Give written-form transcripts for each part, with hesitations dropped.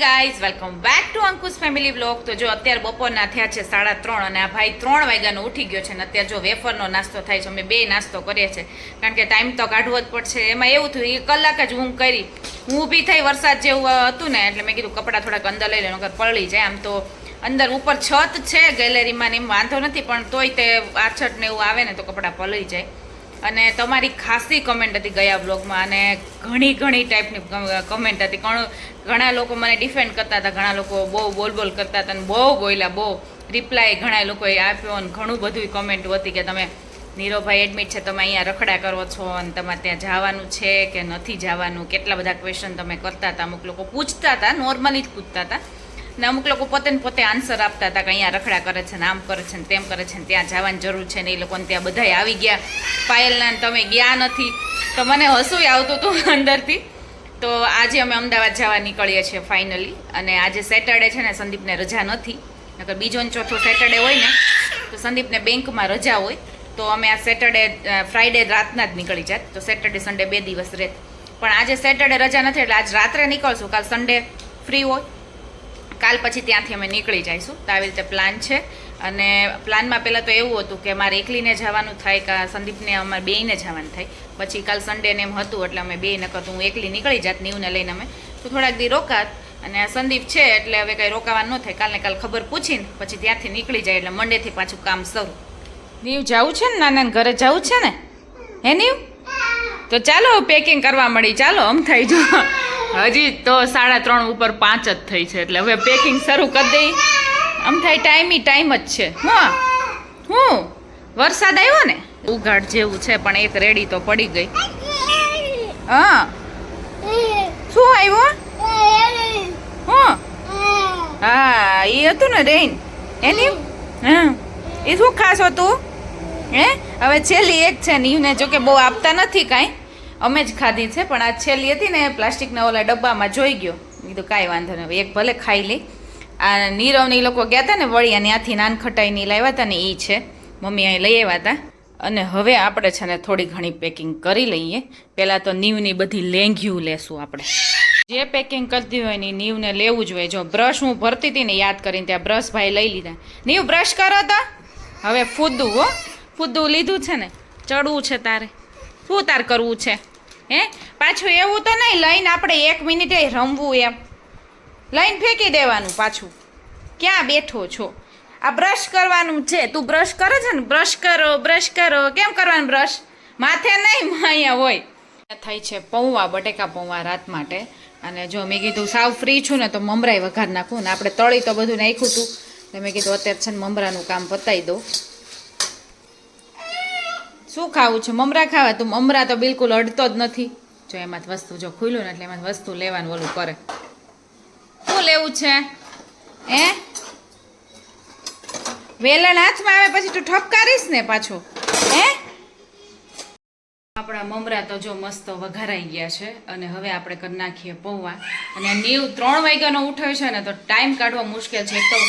Guys welcome back to Ankush family vlog. તો જો અત્યારે બપોરના થયા છે 3:30 અને આ ભાઈ 3 વાગ્યાનો ઉઠી ગયો છે ને અત્યારે જો વેફરનો નાસ્તો થાય છે. અમે બે નાસ્તો કરીએ છીએ કારણ કે ટાઈમ તો કાઢવો જ પડશે. એમાં એવું થયું એ કલાક જ ઊંઘ કરી, હું ઊભી થઈ વરસાદ જેવું હતું ને એટલે મેં કીધું કપડાં થોડાક અંદર લઈ લે નકર પલળી જાય. આમ તો અંદર ઉપર છત છે ગેલેરીમાં ને એમ વાંધો નથી, પણ તોય તે આછટ ને એવું આવે ને તો કપડાં પલળી જાય. અને તમારી ખાસી કમેન્ટ હતી ગયા બ્લોગમાં અને ઘણી ટાઈપની કમેન્ટ હતી. ઘણા લોકો મને ડિફેન્ડ કરતા હતા, ઘણા લોકો બહુ બોલ કરતા હતા અને બહુ બોલ્યા, બહુ રિપ્લાય ઘણા લોકોએ આપ્યો અને ઘણું બધું કમેન્ટ હતી કે તમે નીરવભાઈ એડમિટ છે, તમે અહીંયા રખડા કરો છો અને તમારે ત્યાં જવાનું છે કે નથી જવાનું, કેટલા બધા ક્વેશ્ચન તમે કરતા હતા. અમુક લોકો પૂછતા હતા, નોર્મલી જ પૂછતા હતા ને અમુક લોકો પોતે આન્સર આપતા હતા કે અહીંયા રખડા કરે છે ને આમ કરે છે ને તેમ કરે છે ને ત્યાં જવાની જરૂર છે ને એ લોકોને ત્યાં બધાય આવી ગયા પાયલના તમે ગયા નથી. તો મને હસું આવતું હતું અંદરથી. તો આજે અમે અમદાવાદ જવા નીકળીએ છીએ ફાઇનલી. અને આજે સેટરડે છે ને, સંદીપને રજા નથી, નકર બીજો ને ચોથો સેટરડે હોય ને તો સંદીપને બેંકમાં રજા હોય. તો અમે આ સેટરડે ફ્રાઈડે રાતના જ નીકળી જાત, તો સેટરડે સન્ડે 2 દિવસ રહે. પણ આજે સેટરડે રજા નથી એટલે આજ રાત્રે નીકળશું, કાલ સન્ડે ફ્રી હોય, કાલ પછી ત્યાંથી અમે નીકળી જઈશું. તો આવી રીતે પ્લાન છે. અને પ્લાનમાં પહેલાં તો એવું હતું કે મારે એકલીને જવાનું થાય કે સંદીપને અમારે બેયને જવાનું થાય. પછી કાલ સન્ડેને એમ હતું એટલે અમે બે નકર તો હું એકલી નીકળી જાત નીવને લઈને અમે, તો થોડાક દી રોકાત. અને સંદીપ છે એટલે હવે કંઈ રોકાવાનું ન થાય, કાલને કાલ ખબર પૂછીને પછી ત્યાંથી નીકળી જાય એટલે મંડેથી પાછું કામ શરૂ. નીવ જવું છે ને, નાના ઘરે જવું છે ને હે નીવ? તો ચાલો પેકિંગ કરવા મળી, ચાલો આમ થઈ જો. હજી તો 3:30 ઉપર 5 જ થઈ છે એટલે હવે પેકિંગ શરૂ કરી દઈ. આમ થાય ટાઈમ જ છે. હું વરસાદ આવ્યો ને ઉઘાડ જેવું છે પણ એક રેડી તો પડી ગઈ. હા શું આવ્યો? હા એ હતું ને રેન એની. હા એ શું ખાસ હતું હે? હવે છેલ્લી એક છે નીવને, જો કે બહુ આપતા નથી કાંઈ, અમે જ ખાધી છે, પણ આ છેલ્લી હતી ને પ્લાસ્ટિકના ઓલા ડબ્બામાં જોઈ ગયો, કીધું કાંઈ વાંધો નહીં એક ભલે ખાઈ લઈ. આ નીરવને એ લોકો ગયા હતા ને વળિયા, ત્યાંથી નાનખટાઈની લાવ્યા હતા ને એ છે, મમ્મી અહીં લઈ આવ્યા હતા. અને હવે આપણે છે ને થોડી ઘણી પેકિંગ કરી લઈએ. પહેલાં તો નીવની બધી લેંઘ્યું લેશું આપણે. જે પેકિંગ કરતી હોય ને નીવને લેવું જ હોય. જો બ્રશ હું ભરતી હતી ને યાદ કરીને ત્યાં બ્રશ ભાઈ લઈ લીધા. નીવ બ્રશ કરો તો હવે ફૂદું લીધું છે ને, ચડવું છે તારે, શું તાર કરવું છે હે? પાછું એવું તો નહીં લઈને આપણે 1 મિનિટે રમવું, એમ લઈને ફેંકી દેવાનું પાછું. ક્યાં બેઠો છો? આ બ્રશ કરવાનું છે, તું બ્રશ કરે છે ને, બ્રશ કરો. કેમ કરવાનું બ્રશ? માથે નહીં, અહીંયા હોય. થાય છે પૌવા, બટેકા પૌવા રાત માટે. અને જો મેં કીધું સાવ ફ્રી છું ને તો મમરાઈ વઘાર નાખું ને, આપણે તળી તો બધું નાખ્યું હતું એટલે મેં કીધું અત્યારે છે ને મમરાનું કામ પતાવી દઉં. શું ખાવું છે? મમરા ખાવા? તું મમરા તો બિલકુલ અડતો જ નથી. જો એમાં વસ્તુ જો ખુલ્લું ને એટલે એમાં વસ્તુ લેવાનું ઓલું કરે. શું લેવું છે હે? વેલણ હાથમાં આવે પછી તું ઠપકારીશ ને પાછો હે? આપણા મમરા તો જો મસ્ત વઘારાઈ ગયા છે અને હવે આપણે કરી નાખીએ પૌવા. અને નીવ 3 વાગ્યાનો ઉઠ્યો છે ને તો ટાઈમ કાઢવો મુશ્કેલ છે. તો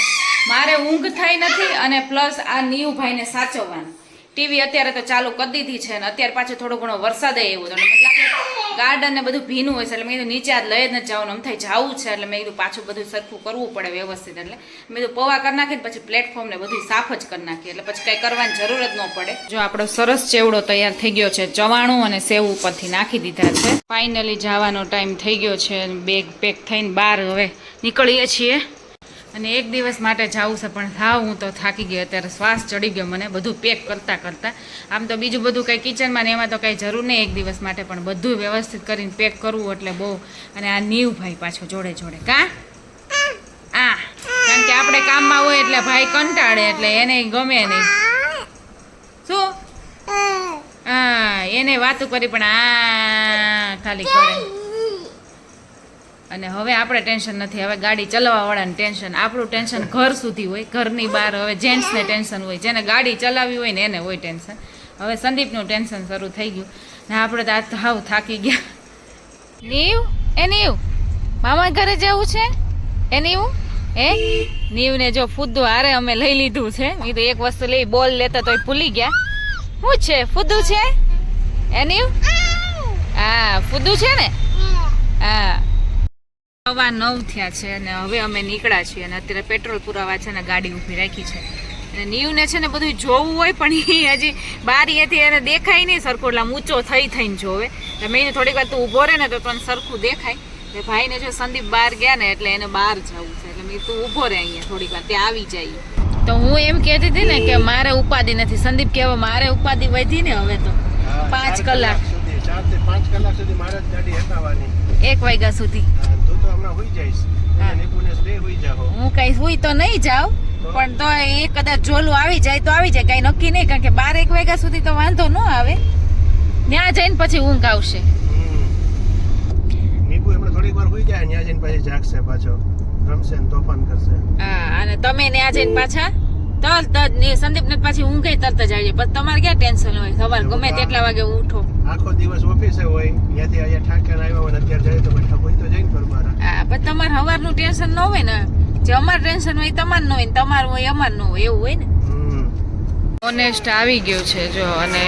મારે ઊંઘ થઈ નથી અને પ્લસ આ નીવ ભાઈને સાચવવાનું. ટીવી અત્યારે તો ચાલુ કરી દીધી છે અને અત્યારે પાછો થોડો ઘણો વરસાદ આવ્યો હતો, મને લાગે ગાર્ડન ને બધું ભીનું હોય છે એટલે મેં કીધું નીચે આજ લઈ જ નથી જવાનું, આમ થાય જવું છે એટલે મેં કીધું પાછું બધું સરખું કરવું પડે વ્યવસ્થિત. એટલે મેં કીધું પૌવા કરી નાખીને પછી પ્લેટફોર્મ ને બધું સાફ જ કરી નાખીએ એટલે પછી કંઈ કરવાની જરૂર જ ન પડે. જો આપણો સરસ ચેવડો તૈયાર થઈ ગયો છે, ચવાણું અને સેવ ઉપરથી નાખી દીધા છે. ફાઇનલી જવાનો ટાઈમ થઈ ગયો છે, બેગ પેક થઈને બહાર હવે નીકળીએ છીએ. અને 1 દિવસ માટે જવું છે પણ હું તો થાકી ગઈ, અત્યારે શ્વાસ ચડી ગયો મને બધું પેક કરતાં. આમ તો બીજું બધું કંઈ કિચનમાં ને એમાં તો કંઈ જરૂર નહીં 1 દિવસ માટે, પણ બધું વ્યવસ્થિત કરીને પેક કરવું એટલે બહુ. અને આ નીવ ભાઈ પાછો જોડે કારણ કે આપણે કામમાં હોય એટલે ભાઈ કંટાળે એટલે એને ગમે નહીં. શું? હા એને વાતું કરી પણ આ ખાલી કરે. અને હવે આપણે ટેન્શન નથી, હવે ગાડી ચલાવવાવાળાને ટેન્શન. આપણું ટેન્શન ઘર સુધી હોય, ઘરની બહાર હવે જેન્ટ્સને ટેન્શન હોય, જેને ગાડી ચલાવવી હોય ને એને હોય ટેન્શન. હવે સંદીપનું ટેન્શન શરૂ થઈ ગયું ને આપણે તો હાવ થાકી ગયા. નીવ મામા ઘરે જવું છે એ નીવ હે? નીવને જો ફુદ્દુ હારે અમે લઈ લીધું છે. મેં તો એક વસ્તુ લઈ બોલ લેતા તોય ભૂલી ગયા. શું છે? ફુદ્દુ છે એ નીવ? હા ફુદ્દુ છે ને. હા 9:15 થયા છે અને હવે અમે નીકળ્યા છીએ અને અત્યારે પેટ્રોલ પુરાવા છે ને ગાડી ઊભી રાખી છે અને નીવને છે ને બધું જોવું હોય પણ એ હજી બારીએથી એને દેખાય નહીં સરખું, એટલે ઊંચો થઈને જોવે. એટલે મેં થોડીક વાર તું ઊભો રહે ને તો તને સરખું દેખાય. એટલે ભાઈને જો સંદીપ બહાર ગયા ને એટલે એને બહાર જવું છે, એટલે મેં તું ઊભો રહે અહીંયા થોડીક વાર, ત્યાં આવી જાય. તો હું એમ કહેતી હતી ને કે મારે ઉપાધિ નથી. સંદીપ કહેવા મારે ઉપાધિ વધી ને હવે તો 5 કલાક 4 થી 5 કલાક સુધી મારે જ ગાડી હટાવવાની 1 વાગ્યા સુધી. તું તો હમણાં હોઈ જઈશ, નિપુણેશ બે હોઈ જાઓ. હું કઈ હુઈ તો નહીં જાઉં, પણ તો એ કદાચ જોલું આવી જાય તો આવી જાય, કઈ નક્કી નહીં. કારણ કે 12-1 વાગ્યા સુધી તો વાંધો ન આવે, ત્યાં જઈને પછી ઊંઘ આવશે. નિપુ હમણાં થોડીક વાર હોઈ જાય, ત્યાં જઈને પછી જાગશે, પાછો રમશે ને તોફાન કરશે. હા, અને તમે ત્યાં જઈને પાછા સંદીપ ને પાછી ઊંઘે તરત જ આવી જાય. પછી તમારે ક્યાં ટેન્શન હોય, સવાર ગમે તેટલા વાગે ઉઠો. આખો દિવસ ઓફિસે હોય, ત્યાંથી અહીંયા ઠાકર આવ્યા હોય, અત્યારે જાય તો બેઠા હોય તો જઈને ફરવાના. હા, પણ તમારે સવારનું ટેન્શન ન હોય ને, જે અમાર ટેન્શન હોય તમારે ન હોય, તમારું હોય અમાર ન હોય, એવું હોય ને. ઓનેસ્ટ આવી ગયું છે જો, અને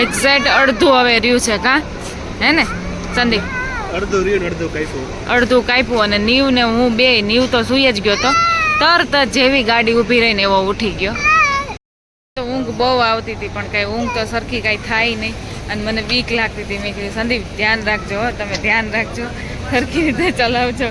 એક્ઝેક્ટ અડધું હવે રહ્યું છે કા, હે ને સંદીપ? અડધું રહ્યું ને અડધું કાપ્યું. અડધું કાપ્યું. અને નીવ ને હું બે, નીવ તો સુઈ જ ગયો તો, તરત જ જેવી ગાડી ઊભી રહીને એવો ઉઠી ગયો. તો ઊંઘ બહુ આવતી હતી પણ કઈ ઊંઘ તો સરખી કઈ થાય નહીં, અને મને બીક લાગતી હતી. મેં કીધું સંદીપ ધ્યાન રાખજો, તમે ધ્યાન રાખજો, સરખી રીતે ચલાવજો,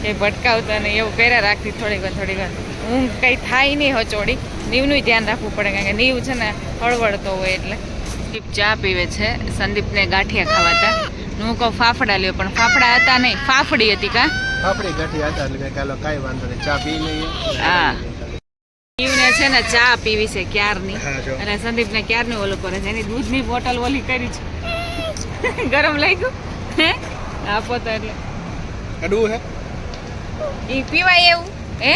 એ ભટકાવતા નહીં, એવું કર્યા રાખતી થોડીક વાર. ઊંઘ કઈ થાય નહીં હચોડી. નીવનું ધ્યાન રાખવું પડે, કારણ કે નીવ છે ને હળવળતો હોય. એટલે સંદીપ ચા પીવે છે, સંદીપને ગાંઠિયા ખાવાતા. હું કહું ફાફડા લ્યો, પણ ફાફડા હતા નહીં, ફાફડી હતી કા, ફાફડી ગાંઠિયા હતા. એટલે કાલો કાઈ વાંધો નહીં, ચા પી લઈએ. હા, નીવને છે ને ચા પીવી છે ક્યારની, અને સંદીપને ક્યારની ઓલું કરે છે, એની દૂધની બોટલ ઓલી કરી છે. ગરમ લાગ્યું હે, આપો તો એટલે કડવું હે ઈ પીવાય એવું હે.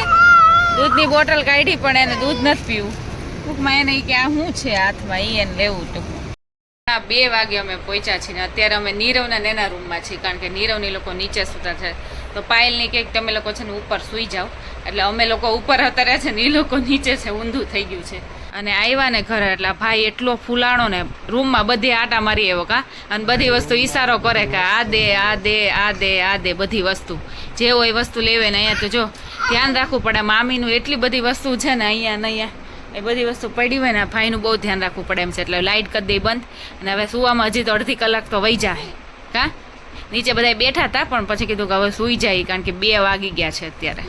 દૂધની બોટલ કાઢી પણ એને દૂધ નથી પીવું. ટૂંકમાં એને કે આ શું છે હાથમાં, ઈ એને લેવું. ટૂંકમાં 2 વાગે અમે પહોંચ્યા છીએ ને અત્યારે અમે નીરવના નેના રૂમમાં છીએ, કારણ કે નીરવની લોકો નીચે સૂતા છે. તો પાયલની કંઈક તમે લોકો છે ને ઉપર સૂઈ જાઓ, એટલે અમે લોકો ઉપર અત્યારે છે ને એ લોકો નીચે છે, ઊંધું થઈ ગયું છે. અને આવ્યા ને ઘરે એટલે ભાઈ એટલો ફૂલાણો ને, રૂમમાં બધી આટા મારી આવ્યો કા, અને બધી વસ્તુ ઈશારો કરે કે આ દે આ દે આ દે આ દે, બધી વસ્તુ જે હોય વસ્તુ લેવે ને. અહીંયા તો જો ધ્યાન રાખવું પડે, મામીનું એટલી બધી વસ્તુ છે ને અહીંયા ને અહીંયા, એ બધી વસ્તુ પડી હોય ને ભાઈનું બહુ ધ્યાન રાખવું પડે એમ છે. એટલે લાઇટ કરી દઈ બંધ, અને હવે સુવામાં હજી તો અડધી કલાક તો વહી જાય કા. નીચે બધા બેઠા હતા પણ પછી કીધું કે હવે સૂઈ જાય, કારણ કે 2 વાગી ગયા છે અત્યારે.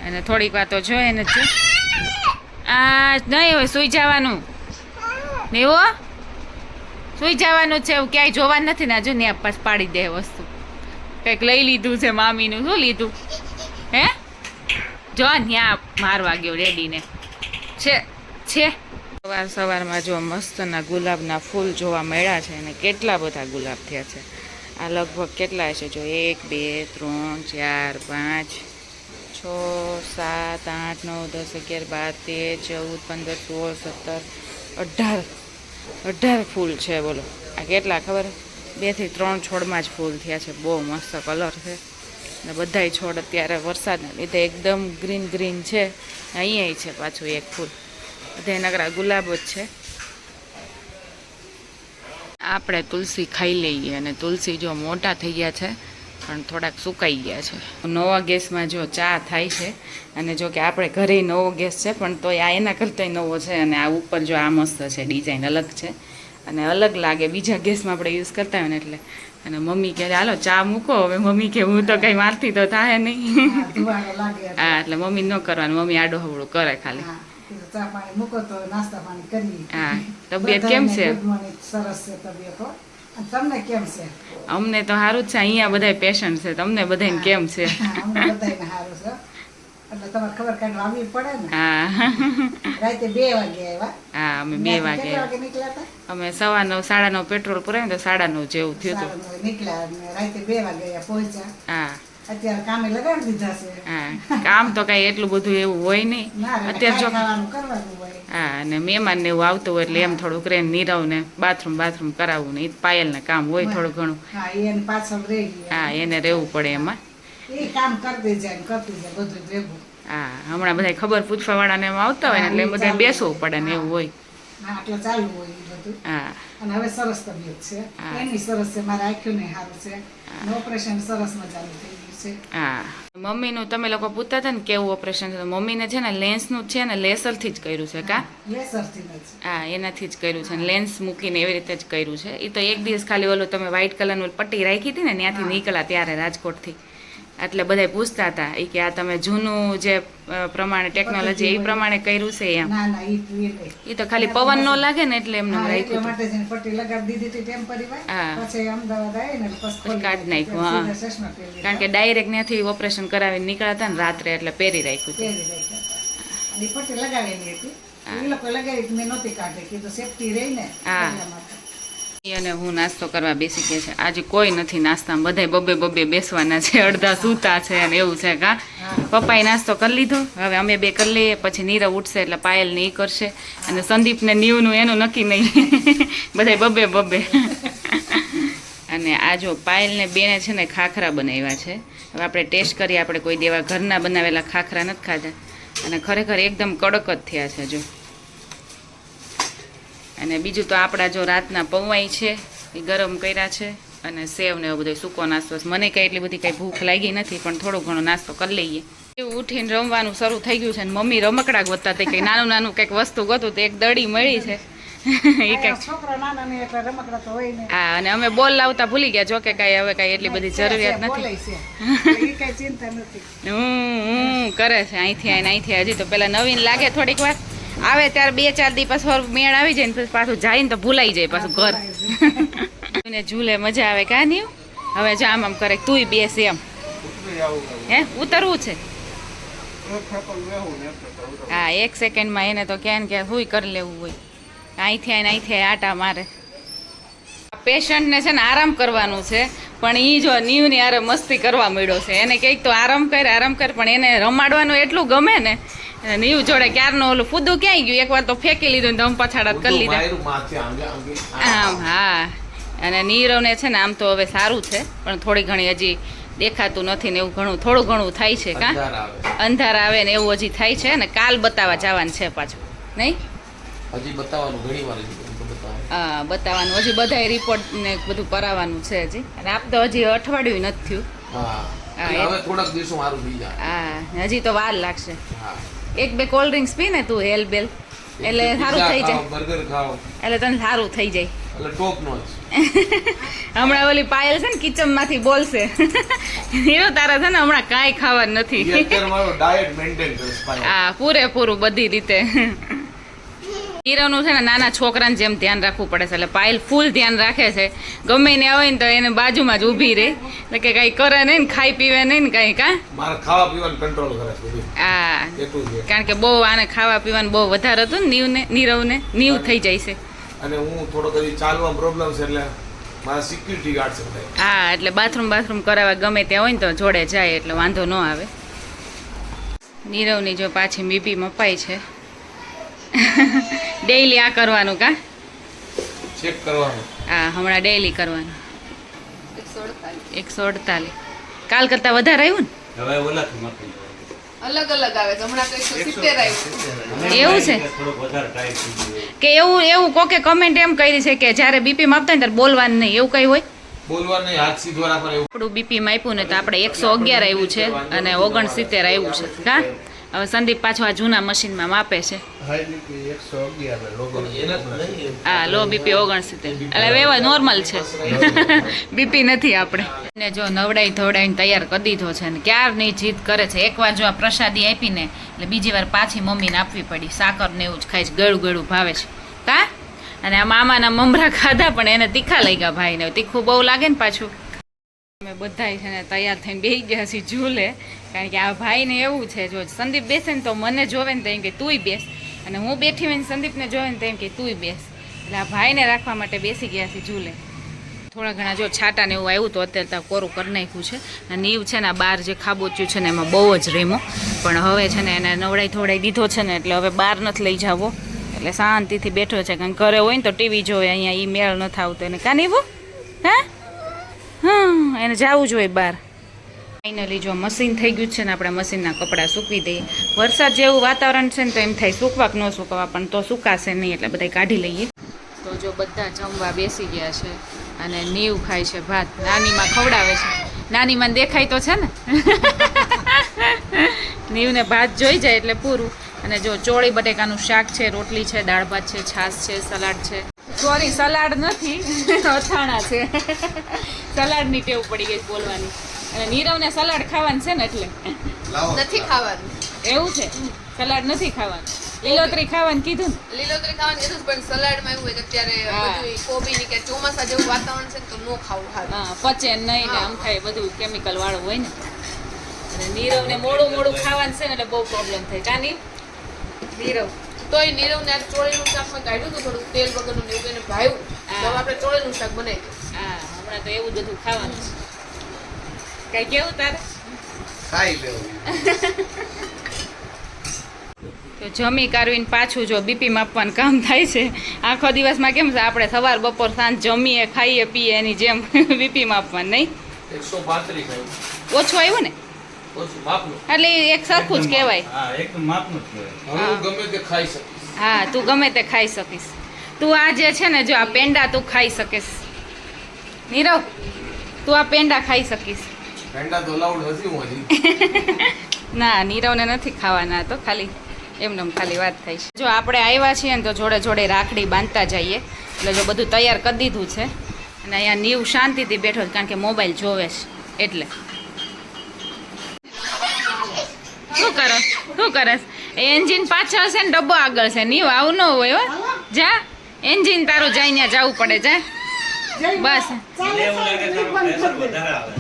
અને થોડીક વાર તો જોઈએ ને છે આ નહીં હોય સૂઈ જવાનું નહીં હો, સૂઈ જવાનું છે, એવું ક્યાંય જોવાનું નથી ને. હજુ ને પાસ પાડી દે વસ્તુ, કંઈક લઈ લીધું છે મામીનું. શું લીધું હે? જો ત્યાં મારવા ગયો રેડીને છે. સવારમાં જો મસ્તના ગુલાબના ફૂલ જોવા મળ્યા છે, અને કેટલા બધા ગુલાબ થયા છે. આ લગભગ કેટલા છે જો, 1 2 3 4 5 6 7 8 9 10 11 12 13 14 15 16 17 18 ફૂલ છે. બોલો આ કેટલા ખબર? 2 થી 3 છોડમાં જ ફૂલ થયા છે. બહુ મસ્ત કલર છે, ને બધાય છોડ અત્યારે વરસાદના લીધે એકદમ ગ્રીન છે. અહીંયા છે પાછું એક ફૂલ, બધા નકરા ગુલાબ જ છે. આપણે તુલસી ખાઈ લઈએ, અને તુલસી જો મોટા થઈ ગયા છે પણ થોડાક સુકાઈ ગયા છે. નવા ગેસમાં જો ચા થાય છે, અને જો કે આપણે ઘરે નવો ગેસ છે પણ તો આ એના કરતાંય નવો છે. અને આ ઉપર જો આ મસ્ત છે, ડિઝાઇન અલગ છે અને અલગ લાગે બીજા ગેસમાં આપણે યુઝ કરતા હોય ને એટલે. અને મમ્મી કહે હાલો ચા મૂકો. હવે મમ્મી કે હું તો કંઈ મારતી તો થાય નહીં. હા, એટલે મમ્મી ન કરવાનું, મમ્મી આડો હવડું કરે ખાલી. હા, તબિયત કેમ છે? અમને તો સારું જ છે, અહીંયા બધા પેશન્ટ છે. તમને બધાને કેમ છે? હા, અમે 2 વાગે અમે 9:15 9:30 પેટ્રોલ પુરાવ્યું તો 9:30 જેવું થયું હતું. હા, અત્યારે કામે લગાડી દીધા છે. હા, કામ તો કઈ એટલું બધું એવું હોય નહીં અત્યારે. જો હા, અને મહેમાન ને એવું આવતું હોય એટલે એમ થોડુંક રે નીરવ ને બાથરૂમ કરાવવું ને, એ પાયલને કામ હોય થોડું ઘણું. હા, એને રહેવું પડે એમાં. હા, હમણાં બધા ખબર પૂછવા વાળાને એમાં આવતા હોય ને એટલે બધા બેસવું પડે ને એવું હોય. હા આટલો ચાલુ હોય એ બધું હા અને હવે સરસ તબિયત છે હા. એની સરસ છે મારા આંખોને સારું છે અને ઓપરેશન સરસ મજાનું થઈ ગયું છે હા મમ્મીનું તમે લોકો પૂછતા હતા ને કેવું ઓપરેશન છે તો મમ્મીને છે ને લેન્સનું જ છે ને લેસરથી જ કર્યું છે કા લેસરથી જ હા એનાથી જ કર્યું છે લેન્સ મૂકીને એવી રીતે જ કર્યું છે એ તો એક દિવસ ખાલી ઓલું તમે વ્હાઈટ કલરનું પટ્ટી રાખી હતી ને ત્યાંથી હા. નીકળ્યા ત્યારે રાજકોટથી એટલે બધા પૂછતા હતા એ કે આ તમે જૂનું જે પ્રમાણે ટેકનોલોજી એ પ્રમાણે કર્યું છે એમ ના ના એ તો ખાલી પવન ન લાગે ને એટલે એમને હા, એટલા રાખ્યું હતું. માટે જ એને પટ્ટી લગાડી દીધી હતી ટેમ્પરરી હા. પછી અમદાવાદ આવીને પછી ખોલી કાઢી નાખી. નાખ્યું, હા. સીધા ચશ્મા પહેરી કારણ કે ડાયરેક્ટ ત્યાંથી ઓપરેશન કરાવીને નીકળ્યા હતા ને રાત્રે એટલે પહેરી રાખ્યું હતું. પહેરી રાખ્યા હતા. અને ઈ પટ્ટી લગાવેલી હતી એ લોકો લગાવી હતી, મેં નહોતી કાઢી કીધું સેફટી રહી ને હા. એટલા માટે. ઈ અને હું નાસ્તો કરવા બેસી ગયા છે આજે કોઈ નથી નાસ્તામાં બધાય બબે બબે બેસવાના છે અડધા સૂતા છે અને એવું છે કા પપ્પાએ નાસ્તો કરી લીધો હવે અમે બે કરી લઈએ પછી નીરવ ઉઠશે એટલે પાયલ ને ઈ કરશે અને સંદીપને નીવનું એનું નક્કી નહીં બધાય બબે બબે અને આ જો પાયલને બેને છે ને ખાખરા બનાવ્યા છે હવે આપણે ટેસ્ટ કરીએ આપણે કોઈ દેવા ઘરના બનાવેલા ખાખરા નથી ખાધા અને ખરેખર એકદમ કડક જ થયા છે જો અને બીજું તો આપણા જો રાતના પૌવાઈ છે એ ગરમ કર્યા છે અને સેવ ને એવું બધું સૂકો નાસ્તો છે. મને કંઈ એટલી બધી કંઈ ભૂખ લાગી નથી પણ થોડો ઘણો નાસ્તો કરી લઈએ એવું ઉઠીને રમવાનું શરૂ થઈ ગયું છે ને મમ્મી રમકડા ગોતતા તે કંઈ નાનું નાનું કંઈક વસ્તુ ગોતું તો એક દડી મળી છે એ કંઈક છોકરા નાના ને એટલે રમકડા તો હોય ને હા અને અમે બોલ લાવતા ભૂલી ગયા જો કે કાંઈ હવે કાંઈ એટલી બધી જરૂરિયાત નથી બોલાય છે એટલે ઈ કાંઈ ચિંતા નથી હું કરે છે અહીંથી આવીને અહીંથી હજી તો પેલા નવીન લાગે થોડીક વાર આવે ત્યારે 2-4 દી પાછું મેળ આવી જાય ને પછી પાછું જાય ને તો ભૂલાઈ જાય પાછું ઘર ને ઝૂલે મજા આવે કા નહીં હવે જો આમ કરે તુંય બેસ એમ હે ઉતરવું છે હા 1 સેકન્ડમાં એને તો ક્યાં ને ક્યાં હુંય કરી લેવું હોય અહીંથી આવીને અહીંથી આટા મારે પેશન્ટને છે ને આરામ કરવાનું છે પણ એ જો નીવની આરે મસ્તી કરવા મળ્યો છે એને કંઈક તો આરામ કર પણ એને રમાડવાનું એટલું ગમે ને નીવ જોડે ક્યારનો ઓલું ફૂદું ક્યાંય ગયું એકવાર તો ફેંકી લીધું ને ધમ પછાડા કરી લીધા આમ હા અને નીરવને છે ને આમ તો હવે સારું છે પણ થોડી ઘણી હજી દેખાતું નથી ને એવું થોડું ઘણું થાય છે કા અંધાર આવે ને એવું હજી થાય છે ને કાલ બતાવવા જવાનું છે પાછું નહીં હજી બતાવવાનું ઘણી વાર હા બતાવવાનું હજી બધા રિપોર્ટ ને બધું કરાવવાનું છે હજી અને આપ તો હજી અઠવાડિયું નથી થયું હા હવે થોડાક દિવસો મારું થઈ જાય હા હજી તો વાર લાગશે હા 1-2 કોલ્ડ ડ્રિંક્સ પી ને તું હેલ બેલ એટલે સારું થઈ જાય બર્ગર ખાઓ એટલે તને સારું થઈ જાય એટલે ટોપ નો જ હમણાં ઓલી પાયલ છે ને કિચન માંથી બોલશે હીરો તારા છે ને હમણાં કાંઈ ખાવાનું નથી અત્યારે મારો ડાયટ મેન્ટેન કરે છે હા પૂરેપૂરું બધી રીતે હીરોનું છે ને નાના છોકરાને જેમ ધ્યાન રાખવું પડે છે એટલે પાયલ ફૂલ ધ્યાન રાખે છે ગમે ને આવે ને તો એને બાજુમાં જ ઊભી રહે એટલે કે કાંઈ કરે નહીં ને ખાઈ પીવે નહીં ને કાંઈ કા મારે ખાવા પીવાનું કંટ્રોલ કરે છે બધું હા એટલું છે કારણ કે બહુ આને ખાવા પીવાનું બહુ વધારે હતું ને નીરવને નીવ થઈ જાય છે અને હું થોડોક હજી ચાલવા પ્રોબ્લેમ છે એટલે મારા સિક્યુરિટી ગાર્ડ છે બધા હા એટલે બાથરૂમ કરાવવા ગમે ત્યાં હોય ને તો જોડે જાય એટલે વાંધો ન આવે નીરવની જો પાછી બીપી મપાઈ છે ડેઈલી આ કરવાનું કા ચેક કરવાનું હા હમણાં ડેઈલી કરવાનું 148 કાલ કરતાં વધારે આવ્યું ને હવે ઓલાથી માપી અલગ અલગ આવે છે હમણાં તો 170 આવ્યું એવું છે થોડોક વધારે ટાઈટ થઈ ગયો કે એવું કોકે કમેન્ટ એમ કરી છે કે જ્યારે બીપી માપતા ને ત્યારે બોલવાનું નહીં એવું કઈ હોય બોલવા નહીં હાથ સીધવા રાખવાનું આપણું બીપી માપ્યું ને તો આપણે 111 આવ્યું છે અને 69 આવ્યું છે કા હવે સંદીપ પાછો આ જૂના મશીનમાં માપે છે હાઈ બીપી 111 ને લો બીપી હા લો બીપી 69 એટલે એવા નોર્મલ છે બીપી નથી આપણે ને જો નવડાઈ ધોવડાઈને તૈયાર કરી દીધો છે ને ક્યારની જીદ કરે છે એકવાર જો આ પ્રસાદી આપીને એટલે બીજી વાર પાછી મમ્મીને આપવી પડી સાકર ને એવું જ ખાય છે ગળું ગળું ભાવે છે કા અને આ મામાના મમરા ખાધા પણ એને તીખા લઈ ગયા ભાઈને તીખું બહુ લાગે ને પાછું અમે બધાય છે ને તૈયાર થઈને બેસી ગયા છીએ ઝૂલે કારણ કે આ ભાઈને એવું છે જો સંદીપ બેસે ને તો મને જોવે ને તો એમ કે તુંય બેસ અને હું બેઠી હોય ને સંદીપને જોવે ને તો એમ કે તુંય બેસ એટલે આ ભાઈને રાખવા માટે બેસી ગયા છીએ ઝૂલે થોડા ઘણા જો છાટા ને એવું આવ્યું તો અત્યારે તો કોરું કરી નાખ્યું છે અને નીવ છે ને બહાર જે ખાબોચ્યું છે ને એમાં બહુ જ રેમો પણ હવે છે ને એને નવડાઈ થોડાઈ દીધો છે ને એટલે હવે બહાર નથી લઈ જાવો એટલે શાંતિથી બેઠો છે કારણ ઘરે હોય ને તો ટીવી જોવે અહીંયા એ મેળ નથી આવતો એને કાં નીવું હા એને જવું જોઈએ બહાર ફાઇનલી જો મશીન થઈ ગયું છે ને આપણે મશીનના કપડાં સૂકવી દઈએ. વરસાદ જેવું વાતાવરણ છે ને તો એમ થાય સૂકવા કે ન સૂકવા, પણ તો સુકાશે નહીં એટલે બધા કાઢી લઈએ. તો જો બધા જમવા બેસી ગયા છે અને નીવ ખાય છે ભાત. નાનીમાં ખવડાવે છે. નાનીમાં દેખાય તો છે ને. નીવને ભાત જોઈ જાય એટલે પૂરું. અને જો ચોળી બટેકાનું શાક છે, રોટલી છે, દાળ ભાત છે, છાશ છે, સલાડ છે. સોરી, સલાડ નથી, અથાણા છે. સલાડની ટેવ પડી ગઈ બોલવાની. અને નીરવને સલાડ ખાવાનું છે ને એટલે નથી ખાવાનું. એવું છે, સલાડ નથી ખાવાનું. લીલોતરી ખાવાનું કીધું ને. લીલોતરી ખાવાનું કીધું પણ સલાડમાં એવું હોય કે અત્યારે હા. બધું કોબીની કે ચોમાસા જેવું વાતાવરણ છે ને તો નો ખાવું સારું. હા, પચે નહીં ને આમ થાય, બધું કેમિકલ વાળું હોય ને. અને નીરવને મોડું મોડું ખાવાનું છે ને એટલે બહુ પ્રોબ્લેમ થાય. કાની નીરવ તોય નીરવને આ ચોળીનું શાકમાં કાઢ્યું હતું થોડું તેલ વગરનું ને એવું એને ભાવ્યું. હા. તો હવે આપણે ચોળીનું શાક બનાવી દઈએ. હા, હમણાં તો એવું બધું ખાવાનું છે. કઈ કેવું તારે? ખાઈ લેવું. તો જમી કાઢવીને પાછું જો બીપી માપવાનું કામ થાય છે. આખો દિવસમાં કેમ છે આપણે સવાર બપોર સાંજ જમીએ ખાઈએ પીએ એની જેમ બીપી માપવાનું નહીં. 132 ખાયું. ઓછું આવ્યું ને ઓછું માપનું. એટલે એ એક સરખું જ કહેવાય. હા, એકદમ માપનું જ કહેવાય. હવે હું ગમે તે ખાઈ શકીશ. હા, તું ગમે તે ખાઈ શકીશ. તું આ જે છે ને જો આ પેંડા તું ખાઈ શકીશ. નીરવ, તું આ પેંડા ખાઈ શકીશ. પેંડા તો અલાઉડ નથી હું હજી. ના, નીરવને નથી ખાવાના, તો ખાલી એમને ખાલી વાત થાય છે. જો આપણે આવ્યા છીએ ને તો જોડે જોડે રાખડી બાંધતા જઈએ. એટલે જો બધું તૈયાર કરી દીધું છે. અને અહીંયા નીવ શાંતિથી બેઠો છે કારણ કે મોબાઈલ જોવે છે એટલે. શું કરસ શું કરસ? એન્જિન પાછળ છે ને ડબ્બો આગળ છે. નીવ આવું ન હોય હો. જા, એન્જિન તારું જઈને જવું પડે. જા જય બસ. ચાલે એવું લાગે ચાલે, છે બંધ pressure કરી દે. વધારે આવે.